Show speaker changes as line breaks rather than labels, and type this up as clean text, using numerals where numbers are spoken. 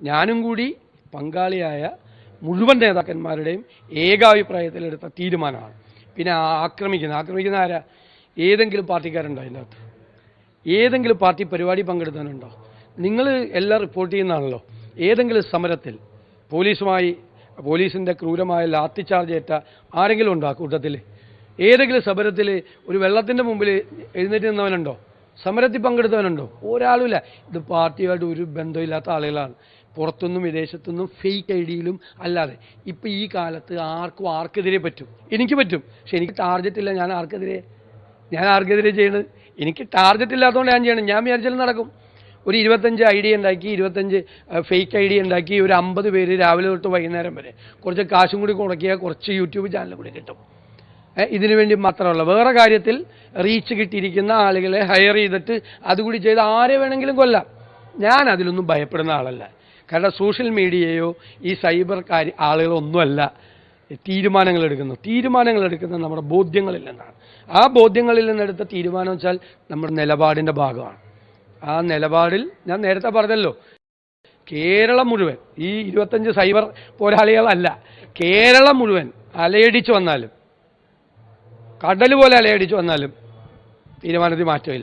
ഞാനും കൂടി പങ്കാളിയായ മുഴുവൻ നേതാക്കന്മാരുടെയും ഏകാഭിപ്രായത്തിലെടുത്ത തീരുമാനമാണ്. പിന്നെ ആക്രമിക്കുന്ന ആരാ? ഏതെങ്കിലും പാർട്ടിക്കാരുണ്ടോ അതിനകത്ത്? ഏതെങ്കിലും പാർട്ടി പരിപാടി പങ്കെടുത്താനുണ്ടോ? നിങ്ങൾ എല്ലാം റിപ്പോർട്ട് ചെയ്യുന്നതാണല്ലോ. ഏതെങ്കിലും സമരത്തിൽ പോലീസിൻ്റെ ക്രൂരമായ ലാത്തി ചാർജ് ഏറ്റ ആരെങ്കിലും ഉണ്ടോ ആ കൂട്ടത്തിൽ? ഏതെങ്കിലും സമരത്തിൽ ഒരു വെള്ളത്തിൻ്റെ മുമ്പിൽ എഴുന്നേറ്റ് നിന്നവനുണ്ടോ? സമരത്തിൽ പങ്കെടുത്തവനുണ്ടോ? ഒരാളുമില്ല. ഇത് പാർട്ടിയുമായിട്ട് ഒരു ബന്ധമില്ലാത്ത ആളുകളാണ്. പുറത്തുനിന്നും വിദേശത്തുനിന്നും ഫേക്ക് ഐഡിയയിലും അല്ലാതെ. ഇപ്പം ഈ കാലത്ത് ആർക്കെതിരെ പറ്റും? എനിക്ക് പറ്റും. പക്ഷെ എനിക്ക് ടാർഗറ്റ് ഇല്ല. ഞാൻ ആർക്കെതിരെ ചെയ്യണത്? എനിക്ക് ടാർഗറ്റ് ഇല്ലാത്തതുകൊണ്ട് ഞാൻ ചെയ്യണം. ഞാൻ വിചാരിച്ചാലും നടക്കും. ഒരു 25 ഐഡിയ ഉണ്ടാക്കി, 25 ഫേക്ക് ഐഡിയ ഉണ്ടാക്കി, ഒരു 50 പേര് രാവിലെ തൊട്ട് വൈകുന്നേരം വരെ കുറച്ച് കാശും കൂടി മുടക്കിയാൽ കുറച്ച് യൂട്യൂബ് ചാനലും കൂടി കിട്ടും. ഇതിനു വേണ്ടി മാത്രമല്ല, വേറെ കാര്യത്തിൽ റീച്ച് കിട്ടിയിരിക്കുന്ന ആളുകളെ ഹയർ ചെയ്തിട്ട് അതുകൂടി ചെയ്ത് ആരെ വേണമെങ്കിലും കൊല്ലാം. ഞാൻ അതിലൊന്നും ഭയപ്പെടുന്ന ആളല്ല. കാരണം സോഷ്യൽ മീഡിയയോ ഈ സൈബർ ആളുകളൊന്നുമല്ല തീരുമാനങ്ങൾ എടുക്കുന്നത് നമ്മുടെ ബോധ്യങ്ങളിൽ നിന്നാണ്. ആ ബോധ്യങ്ങളിൽ നിന്നെടുത്ത തീരുമാനം വെച്ചാൽ നമ്മുടെ നിലപാടിൻ്റെ ഭാഗമാണ്. ആ നിലപാടിൽ ഞാൻ നേരത്തെ പറഞ്ഞല്ലോ, കേരളം മുഴുവൻ, ഈ 25 സൈബർ പോരാളികളല്ല, കേരളം മുഴുവൻ അലയടിച്ചു വന്നാലും, കടൽ പോലെ അലയടിച്ചു വന്നാലും തീരുമാനത്തിൽ മാറ്റമില്ല.